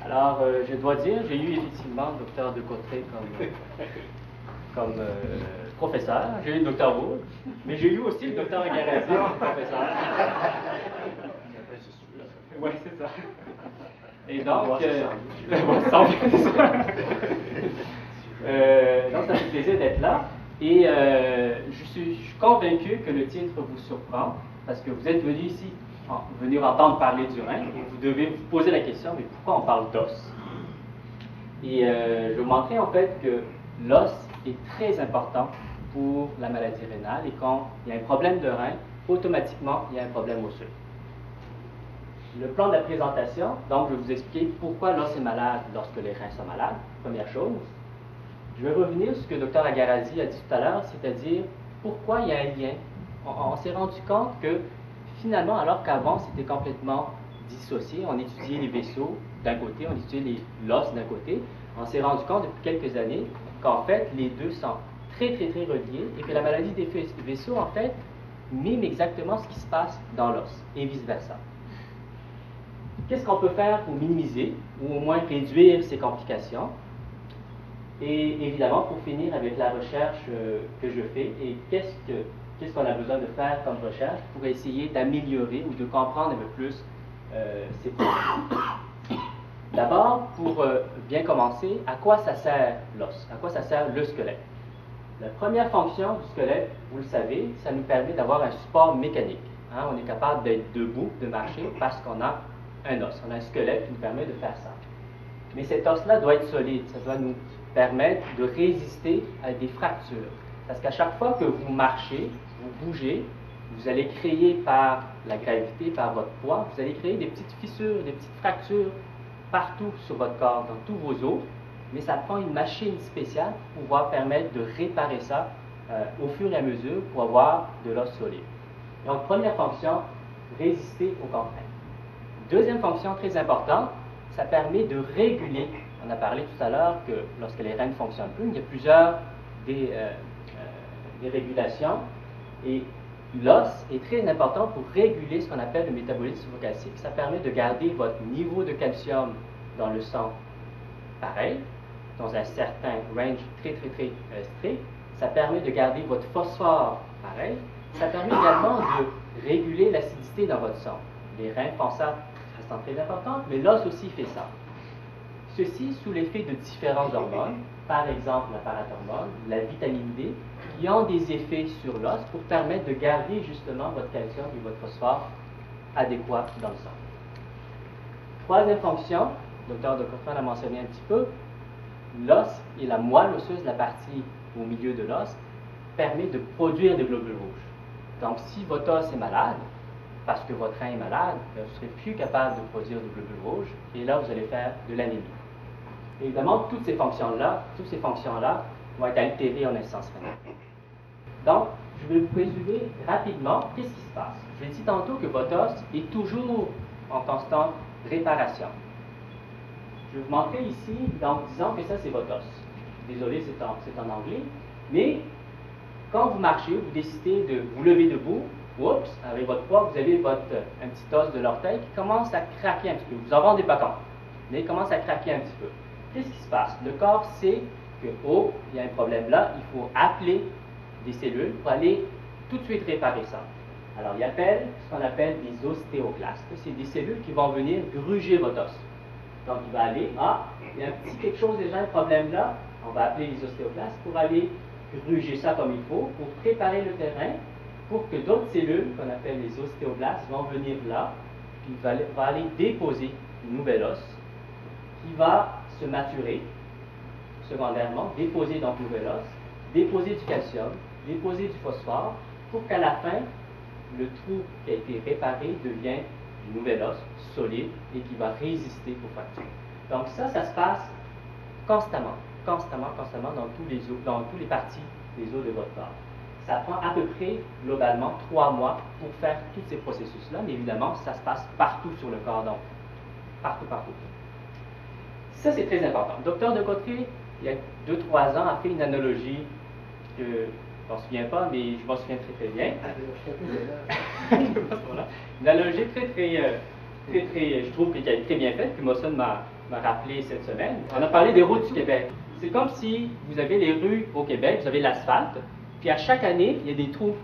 Alors, je dois dire, j'ai eu effectivement le docteur de Cotteret comme professeur. J'ai eu le docteur Wood, mais j'ai eu aussi le docteur Agarazi comme professeur. Oui, c'est ça. Et donc, donc ça fait plaisir d'être là. Et je suis convaincu que le titre vous surprend, parce que vous êtes venu ici venir entendre parler du rein, et vous devez vous poser la question, mais pourquoi on parle d'os? Et je vais vous montrer en fait que l'os est très important pour la maladie rénale, et quand il y a un problème de rein, automatiquement, il y a un problème osseux. Le plan de la présentation, donc je vais vous expliquer pourquoi l'os est malade lorsque les reins sont malades, première chose. Je vais revenir sur ce que le Dr Agarazi a dit tout à l'heure, c'est-à-dire pourquoi il y a un lien. On s'est rendu compte que finalement, alors qu'avant c'était complètement dissocié, on étudiait les vaisseaux d'un côté, on étudiait l'os d'un côté, on s'est rendu compte depuis quelques années qu'en fait les deux sont très reliés et que la maladie des vaisseaux en fait mime exactement ce qui se passe dans l'os et vice-versa. Qu'est-ce qu'on peut faire pour minimiser ou au moins réduire ces complications? Et évidemment, pour finir avec la recherche que je fais, et qu'est-ce qu'on a besoin de faire comme recherche pour essayer d'améliorer ou de comprendre un peu plus ces problèmes. D'abord, pour bien commencer, à quoi ça sert l'os? À quoi ça sert le squelette? La première fonction du squelette, vous le savez, ça nous permet d'avoir un support mécanique. Hein? On est capable d'être debout, de marcher, parce qu'on a un os. On a un squelette qui nous permet de faire ça. Mais cet os-là doit être solide. Ça doit nous permettre de résister à des fractures. Parce qu'à chaque fois que vous marchez, vous bougez, vous allez créer par la gravité, par votre poids, vous allez créer des petites fissures, des petites fractures partout sur votre corps, dans tous vos os. Mais ça prend une machine spéciale pour pouvoir permettre de réparer ça au fur et à mesure pour avoir de l'os solide. Donc, première fonction, résister aux contraintes. Deuxième fonction très importante, ça permet de réguler. On a parlé tout à l'heure que lorsque les reins ne fonctionnent plus, il y a plusieurs dérégulations. Et l'os est très important pour réguler ce qu'on appelle le métabolisme calcique. Ça permet de garder votre niveau de calcium dans le sang pareil, dans un certain range très strict. Ça permet de garder votre phosphore pareil. Ça permet également de réguler l'acidité dans votre sang. Les reins font ça de façon très importante, mais l'os aussi fait ça. Ceci sous l'effet de différentes hormones, par exemple la parathormone, la vitamine D, qui ont des effets sur l'os pour permettre de garder justement votre calcium et votre phosphore adéquats dans le sang. Troisième fonction, le docteur de Cotteret l'a mentionné un petit peu, l'os et la moelle osseuse, la partie au milieu de l'os, permet de produire des globules rouges. Donc si votre os est malade, parce que votre rein est malade, vous ne serez plus capable de produire des globules rouges, et là vous allez faire de l'anémie. Évidemment, toutes ces fonctions-là vont être altérées en instance rénale. Donc, je vais vous résumer rapidement qu'est-ce qui se passe. Je l'ai dit tantôt que votre os est toujours en constante réparation. Je vais vous montrer ici, donc disons que ça c'est votre os. Désolé, c'est en anglais, mais quand vous marchez, vous décidez de vous lever debout, oups, avec votre poids, vous avez un petit os de l'orteil qui commence à craquer un petit peu. Vous en rendez pas compte, mais il commence à craquer un petit peu. Qu'est-ce qui se passe? Le corps sait que, oh, il y a un problème là, il faut appeler des cellules pour aller tout de suite réparer ça. Alors, il appelle ce qu'on appelle des ostéoclastes. C'est des cellules qui vont venir gruger votre os. Donc, il va aller, il y a un petit quelque chose déjà, un problème là, on va appeler les ostéoclastes pour aller gruger ça comme il faut, pour préparer le terrain, pour que d'autres cellules, qu'on appelle les ostéoblastes, vont venir là, puis va aller déposer une nouvelle os, qui va se maturer, secondairement, déposer donc nouvel os, déposer du calcium, déposer du phosphore, pour qu'à la fin, le trou qui a été réparé devienne du nouvel os solide et qui va résister aux fractures. Donc ça se passe constamment dans toutes les parties des os de votre corps. Ça prend à peu près, globalement, 3 mois pour faire tous ces processus-là, mais évidemment, ça se passe partout sur le corps, donc partout. Ça, c'est très important. Le docteur de Cotteret, il y a 2-3 ans, a fait une analogie que je ne m'en souviens pas, mais je m'en souviens très bien. Une analogie je trouve qu'elle est très bien faite, que Mawson m'a m'a rappelé cette semaine. On a parlé des routes du Québec. C'est comme si vous avez les rues au Québec, vous avez l'asphalte, puis à chaque année, il y a des trous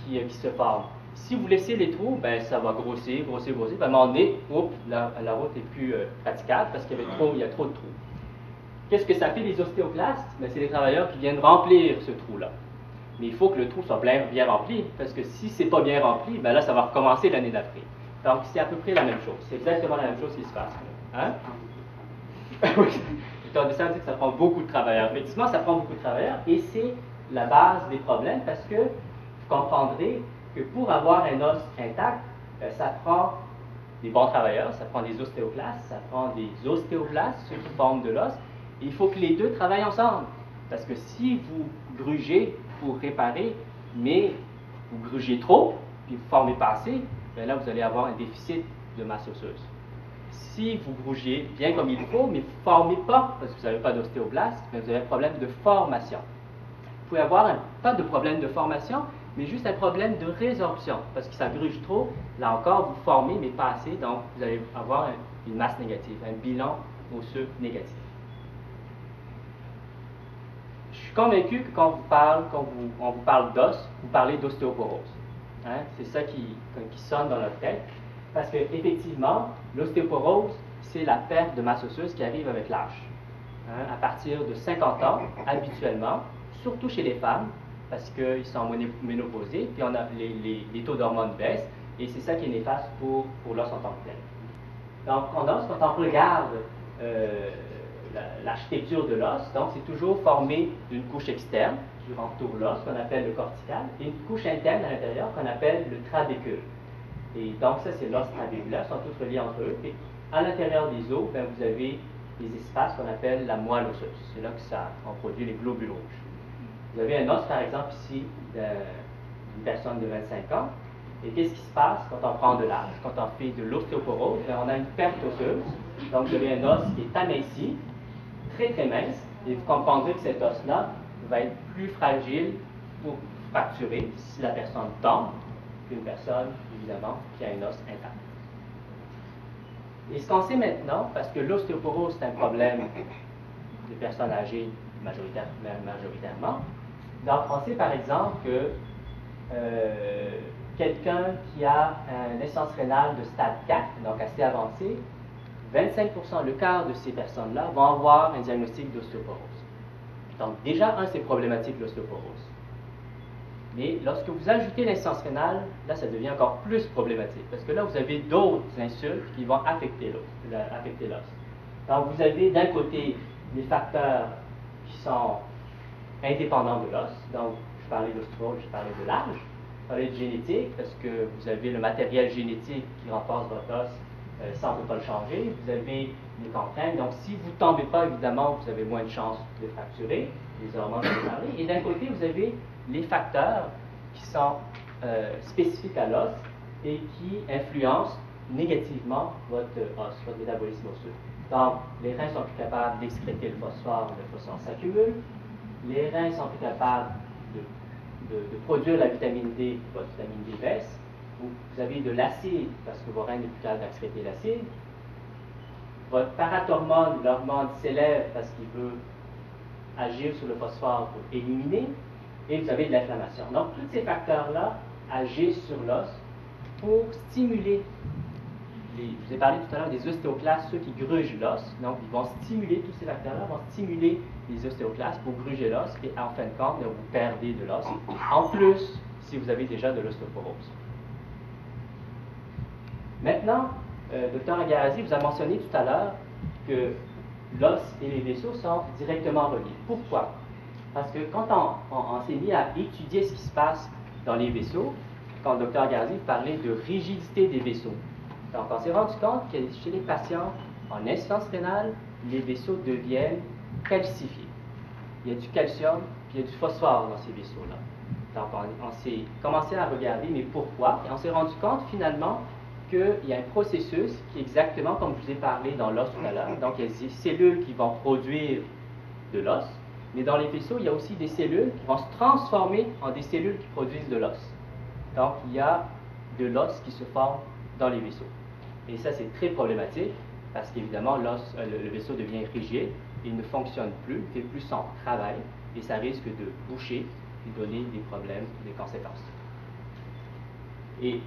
qui se forment. Si vous laissez les trous, ben, ça va grossir. Puis à un moment donné, la route n'est plus praticable parce qu'il y a trop de trous. Qu'est-ce que ça fait les ostéoclastes? Ben, c'est les travailleurs qui viennent remplir ce trou-là. Mais il faut que le trou soit bien rempli, parce que si c'est pas bien rempli, ben là, ça va recommencer l'année d'après. Donc, c'est à peu près la même chose. C'est exactement la même chose qui se passe. Hein? Oui. On descend dire que ça prend beaucoup de travailleurs. Effectivement, ça prend beaucoup de travailleurs, et c'est la base des problèmes, parce que vous comprendrez que pour avoir un os intact, ça prend des bons travailleurs, ça prend des ostéoclastes, ça prend des ostéoblastes, ceux qui forment de l'os, et il faut que les deux travaillent ensemble. Parce que si vous grugez pour réparer, mais vous grugez trop, puis vous ne formez pas assez, bien là, vous allez avoir un déficit de masse osseuse. Si vous grugez bien comme il faut, mais vous ne formez pas, parce que vous n'avez pas d'ostéoblaste, vous avez un problème de formation. Vous pouvez avoir pas de problème de formation, mais juste un problème de résorption, parce que ça gruge trop. Là encore, vous formez, mais pas assez, donc vous allez avoir une masse négative, un bilan osseux négatif. Je suis convaincu que quand on vous parle d'os, vous parlez d'ostéoporose. Hein? C'est ça qui sonne dans notre tête. Parce qu'effectivement, l'ostéoporose, c'est la perte de masse osseuse qui arrive avec l'âge. Hein? À partir de 50 ans, habituellement, surtout chez les femmes, parce qu'ils sont ménopausés, puis les taux d'hormones baissent, et c'est ça qui est néfaste pour l'os en tant que tel. Donc, en os, quand on regarde l'architecture de l'os, donc c'est toujours formé d'une couche externe qui entoure l'os, qu'on appelle le cortical, et une couche interne à l'intérieur qu'on appelle le trabécule. Et donc ça, c'est l'os trabéculaire, ils sont tous reliés entre eux. Et à l'intérieur des os, ben, vous avez des espaces qu'on appelle la moelle osseuse. C'est là que on produit les globules rouges. Vous avez un os, par exemple, ici, d'une personne de 25 ans. Et qu'est-ce qui se passe quand on prend de l'âge? Quand on fait de l'ostéoporose, on a une perte osseuse. Donc, vous avez un os qui est aminci, très très mince, et vous comprendrez que cet os-là va être plus fragile pour fracturer si la personne tombe qu'une personne, évidemment, qui a un os intact. Et ce qu'on sait maintenant, parce que l'ostéoporose, c'est un problème des personnes âgées majoritairement, donc on sait par exemple que quelqu'un qui a une insuffisance rénale de stade 4, donc assez avancé, 25%, le quart de ces personnes-là vont avoir un diagnostic d'ostéoporose. Donc déjà, c'est problématique l'ostéoporose. Mais lorsque vous ajoutez l'insuffisance rénale, là, ça devient encore plus problématique, parce que là, vous avez d'autres insultes qui vont affecter l'os. Donc vous avez d'un côté les facteurs qui sont indépendants de l'os, donc je parlais d'ostéoporose, je parlais de l'âge, je parlais de génétique, parce que vous avez le matériel génétique qui renforce votre os, ça, on ne peut pas le changer. Vous avez les contraintes. Donc, si vous ne tombez pas, évidemment, vous avez moins de chances de fracturer. Les hormones, je vais parler. Et d'un côté, vous avez les facteurs qui sont spécifiques à l'os et qui influencent négativement votre os, votre métabolisme osseux. Donc, les reins sont plus capables d'excréter le phosphore s'accumule. Les reins sont plus capables de produire la vitamine D, votre vitamine D baisse. Vous avez de l'acide, parce que vos reins n'est plus capable d'excréter l'acide. Votre parathormone, l'hormone, s'élève parce qu'il veut agir sur le phosphore pour éliminer. Et vous avez de l'inflammation. Donc, tous ces facteurs-là agissent sur l'os pour stimuler. Je vous ai parlé tout à l'heure des ostéoclastes, ceux qui grugent l'os. Donc, ils vont stimuler, tous ces facteurs-là vont stimuler les ostéoclastes pour gruger l'os. Et en fin de compte, vous perdez de l'os. En plus, si vous avez déjà de l'ostéoporose. Maintenant, Dr. Agarazi vous a mentionné tout à l'heure que l'os et les vaisseaux sont directement reliés. Pourquoi? Parce que quand on s'est mis à étudier ce qui se passe dans les vaisseaux, quand le Dr. Agarazi parlait de rigidité des vaisseaux, donc on s'est rendu compte que chez les patients en insuffisance rénale, les vaisseaux deviennent calcifiés. Il y a du calcium, puis il y a du phosphore dans ces vaisseaux-là. Donc on s'est commencé à regarder, mais pourquoi? Et on s'est rendu compte finalement qu'il y a un processus qui est exactement comme je vous ai parlé dans l'os tout à l'heure. Donc, il y a des cellules qui vont produire de l'os, mais dans les vaisseaux, il y a aussi des cellules qui vont se transformer en des cellules qui produisent de l'os. Donc, il y a de l'os qui se forme dans les vaisseaux. Et ça, c'est très problématique parce qu'évidemment, le vaisseau devient rigide, il ne fonctionne plus, il ne fait plus son travail, et ça risque de boucher et donner des problèmes, des conséquences. Et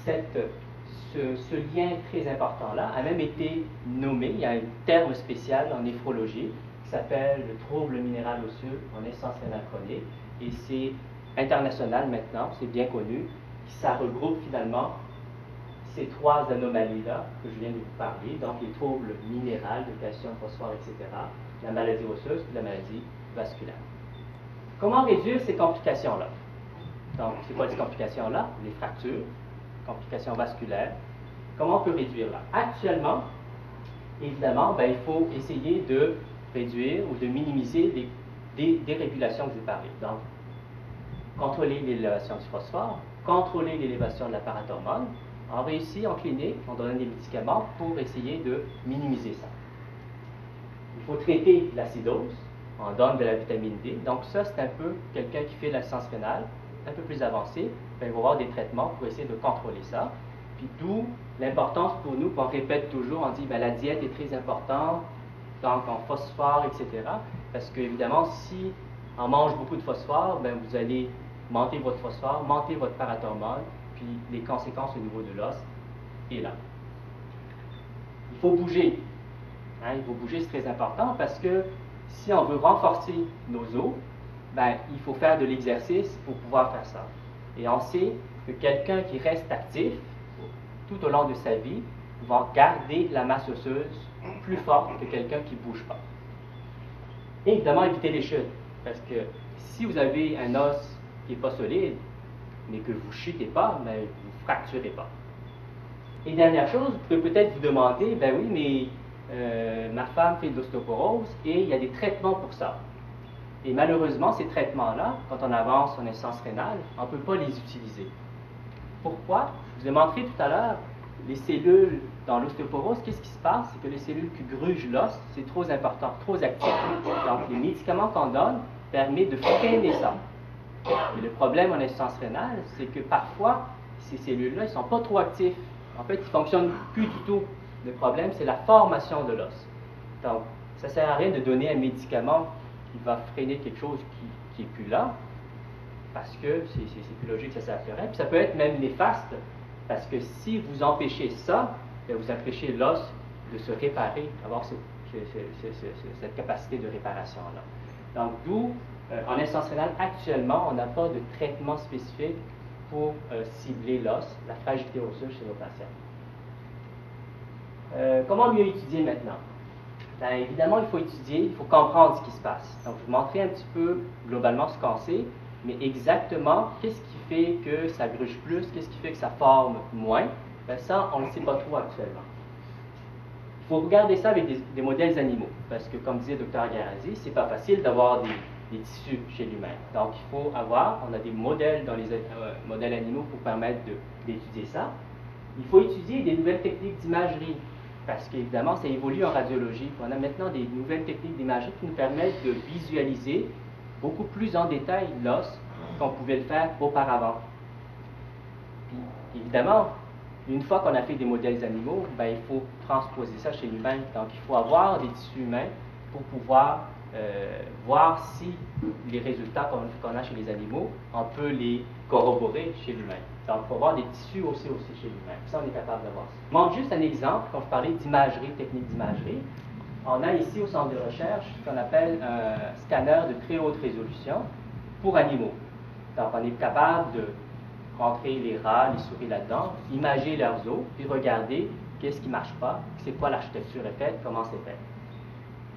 ce lien très important-là a même été nommé, il y a un terme spécial en néphrologie qui s'appelle le trouble minéral osseux en essence rénale chronique, et c'est international maintenant, c'est bien connu, ça regroupe finalement ces trois anomalies-là que je viens de vous parler, donc les troubles minéraux, de calcium, phosphore, etc., la maladie osseuse et la maladie vasculaire. Comment réduire ces complications-là? Donc, c'est quoi ces complications-là? Les fractures, complications vasculaires. Comment on peut réduire là? Actuellement, évidemment, il faut essayer de réduire ou de minimiser les dérégulations que je vous parlais. Donc, contrôler l'élévation du phosphore, contrôler l'élévation de la parathormone. On réussit en clinique, on donne des médicaments pour essayer de minimiser ça. Il faut traiter l'acidose, on donne de la vitamine D. Donc ça, c'est un peu quelqu'un qui fait l'assistance rénale, un peu plus avancé, il va avoir des traitements pour essayer de contrôler ça. Puis d'où l'importance pour nous, qu'on répète toujours, on dit la diète est très importante, donc en phosphore, etc. Parce qu'évidemment, si on mange beaucoup de phosphore, vous allez monter votre phosphore, monter votre parathormone, puis les conséquences au niveau de l'os est là. Il faut bouger. Il faut bouger, c'est très important parce que si on veut renforcer nos os, il faut faire de l'exercice pour pouvoir faire ça. Et on sait que quelqu'un qui reste actif tout au long de sa vie va garder la masse osseuse plus forte que quelqu'un qui ne bouge pas. Et évidemment, éviter les chutes. Parce que si vous avez un os qui n'est pas solide, mais que vous ne chutez pas, vous ne fracturez pas. Et dernière chose, vous pouvez peut-être vous demander, oui, mais ma femme fait de l'ostéoporose et il y a des traitements pour ça. Et malheureusement, ces traitements-là, quand on avance en insuffisance rénale, on ne peut pas les utiliser. Pourquoi? Je vous ai montré tout à l'heure, les cellules dans l'ostéoporose, qu'est-ce qui se passe? C'est que les cellules qui grugent l'os, c'est trop important, trop actif. Donc, les médicaments qu'on donne permettent de freiner ça. Mais le problème en insuffisance rénale, c'est que parfois, ces cellules-là, ils ne sont pas trop actifs. En fait, ils ne fonctionnent plus du tout. Le problème, c'est la formation de l'os. Donc, ça ne sert à rien de donner un médicament qui va freiner quelque chose qui n'est plus là, parce que c'est plus logique, ça ne sert à rien. Puis ça peut être même néfaste, parce que si vous empêchez ça, vous empêchez l'os de se réparer, avoir cette capacité de réparation-là. Donc, d'où, en insuffisance rénale, actuellement, on n'a pas de traitement spécifique pour cibler l'os, la fragilité osseuse chez nos patients. Comment mieux étudier maintenant? Évidemment, il faut étudier, il faut comprendre ce qui se passe. Donc, je vais vous montrer un petit peu globalement ce qu'on sait, mais exactement, qu'est-ce qui fait que ça gruge plus, qu'est-ce qui fait que ça forme moins, ça, on ne le sait pas trop actuellement. Il faut regarder ça avec des modèles animaux, parce que, comme disait le Dr. Garazi, c'est pas facile d'avoir des tissus chez l'humain. Donc, on a des modèles dans les modèles animaux pour permettre d'étudier ça. Il faut étudier des nouvelles techniques d'imagerie, parce qu'évidemment, ça évolue en radiologie. On a maintenant des nouvelles techniques d'imagerie qui nous permettent de visualiser beaucoup plus en détail l'os qu'on pouvait le faire auparavant. Puis, évidemment, une fois qu'on a fait des modèles animaux, il faut transposer ça chez l'humain. Donc, il faut avoir des tissus humains pour pouvoir voir si les résultats qu'on a chez les animaux, on peut les corroborer chez l'humain. Donc, il faut avoir des tissus aussi chez l'humain. Ça, on est capable d'avoir. Je montre juste un exemple, quand je parlais d'imagerie, technique d'imagerie. On a ici au centre de recherche ce qu'on appelle un scanner de très haute résolution pour animaux. Donc, on est capable de rentrer les rats, les souris là-dedans, imager leurs os, puis regarder qu'est-ce qui ne marche pas, c'est quoi l'architecture est faite, comment c'est fait.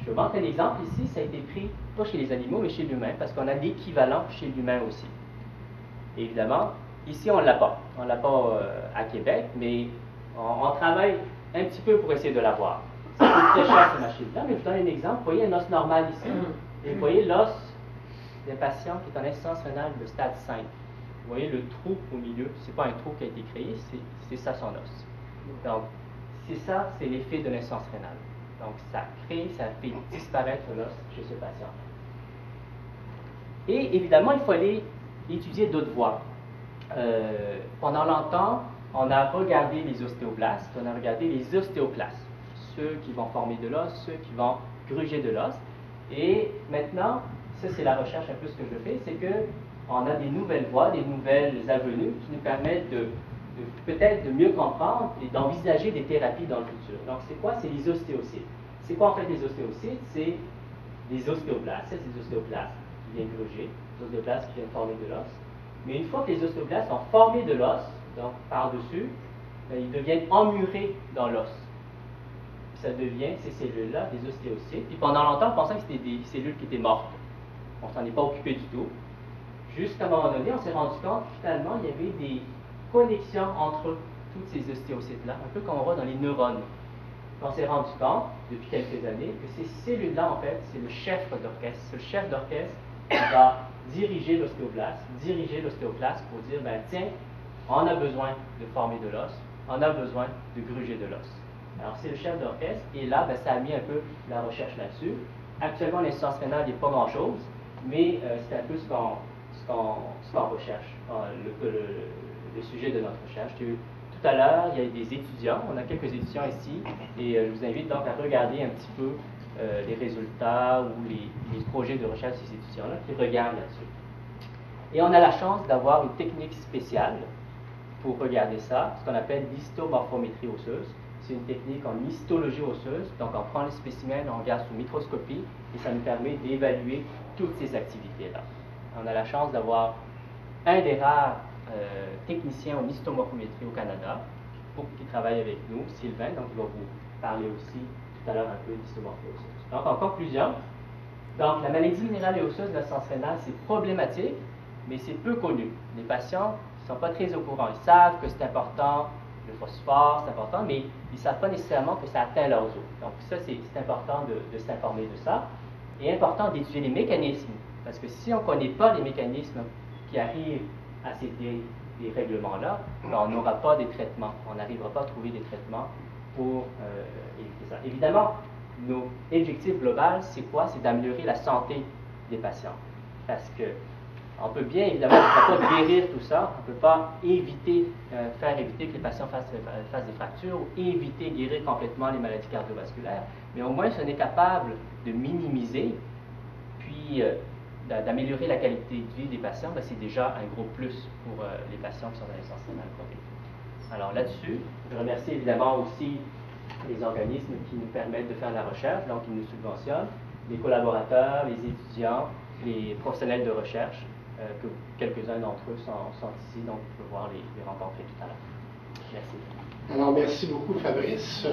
Je vous montre un exemple ici, ça a été pris pas chez les animaux, mais chez l'humain, parce qu'on a l'équivalent chez l'humain aussi. Et évidemment, ici, on ne l'a pas. On ne l'a pas à Québec, mais on travaille un petit peu pour essayer de l'avoir. Ça coûte très cher, cette machine-là, mais je vous donne un exemple. Vous voyez un os normal ici, et vous voyez l'os d'un patient qui est en insuffisance rénale de stade 5. Vous voyez le trou au milieu, ce n'est pas un trou qui a été créé, c'est ça son os. Donc, c'est l'effet de l'insuffisance rénale. Donc, ça fait disparaître l'os chez ce patient. Et évidemment, il faut aller étudier d'autres voies. Pendant longtemps, on a regardé les ostéoblastes, on a regardé les ostéoclastes. ceux qui vont former de l'os, ceux qui vont gruger de l'os. Et maintenant, ça c'est la recherche un peu ce que je fais, c'est que on a des nouvelles voies, des nouvelles avenues qui nous permettent peut-être de mieux comprendre et d'envisager des thérapies dans le futur. Donc c'est quoi? C'est les ostéocytes. C'est quoi en fait les ostéocytes? C'est des ostéoblastes. C'est des ostéoblastes qui viennent gruger, des ostéoblastes qui viennent former de l'os. Mais une fois que les ostéoblastes ont formé de l'os, donc par-dessus, ils deviennent emmurés dans l'os. Ça devient ces cellules-là, des ostéocytes. Puis pendant longtemps, on pensait que c'était des cellules qui étaient mortes. On ne s'en est pas occupé du tout. Jusqu'à un moment donné, on s'est rendu compte que finalement, il y avait des connexions entre toutes ces ostéocytes-là, un peu comme on voit dans les neurones. On s'est rendu compte, depuis quelques années, que ces cellules-là, en fait, c'est le chef d'orchestre. C'est le chef d'orchestre qui va diriger l'ostéoblast pour dire, ben tiens, on a besoin de former de l'os, on a besoin de gruger de l'os. Alors c'est le chef d'orchestre, et là, ben, ça a mis un peu la recherche là-dessus. Actuellement, l'insuffisance rénale n'est pas grand-chose, mais c'est un peu ce qu'on recherche, le sujet de notre recherche. Tout à l'heure, il y a des étudiants, on a quelques étudiants ici, et je vous invite donc à regarder un petit peu les résultats ou les projets de recherche de ces étudiants-là qui regardent là-dessus. Et on a la chance d'avoir une technique spéciale pour regarder ça, ce qu'on appelle l'histomorphométrie osseuse. C'est une technique en histologie osseuse, donc on prend le spécimen, on regarde sous microscopie, et ça nous permet d'évaluer toutes ces activités-là. On a la chance d'avoir un des rares techniciens en histomorphométrie au Canada qui travaille avec nous, Sylvain, donc il va vous parler aussi tout à l'heure un peu d'histomorphométrie osseuse. Donc en conclusion, donc la maladie minérale et osseuse de l'insuffisance rénale, c'est problématique, mais c'est peu connu. Les patients ne sont pas très au courant. Ils savent que c'est important, le phosphore, c'est important, mais ils ne savent pas nécessairement que ça atteint leurs os. Donc ça, c'est important de s'informer de ça. Et important d'étudier les mécanismes, parce que si on ne connaît pas les mécanismes qui arrivent à ces dérèglements-là, ben, on n'aura pas des traitements. On n'arrivera pas à trouver des traitements pour éviter ça. Évidemment, nos objectifs globaux, c'est quoi? C'est d'améliorer la santé des patients. Parce que on peut bien, évidemment, on ne peut pas guérir tout ça, on ne peut pas faire éviter que les patients fassent des fractures ou éviter, guérir complètement les maladies cardiovasculaires, mais au moins, si on est capable de minimiser, puis d'améliorer la qualité de vie des patients, ben, c'est déjà un gros plus pour les patients qui sont dans l'insuffisance rénale chronique. Alors là-dessus, je remercie évidemment aussi les organismes qui nous permettent de faire la recherche, donc ils nous subventionnent, les collaborateurs, les étudiants, les professionnels de recherche, que quelques-uns d'entre eux sont ici, donc vous pouvez pouvoir les rencontrer tout à l'heure. Merci. Alors, merci beaucoup, Fabrice.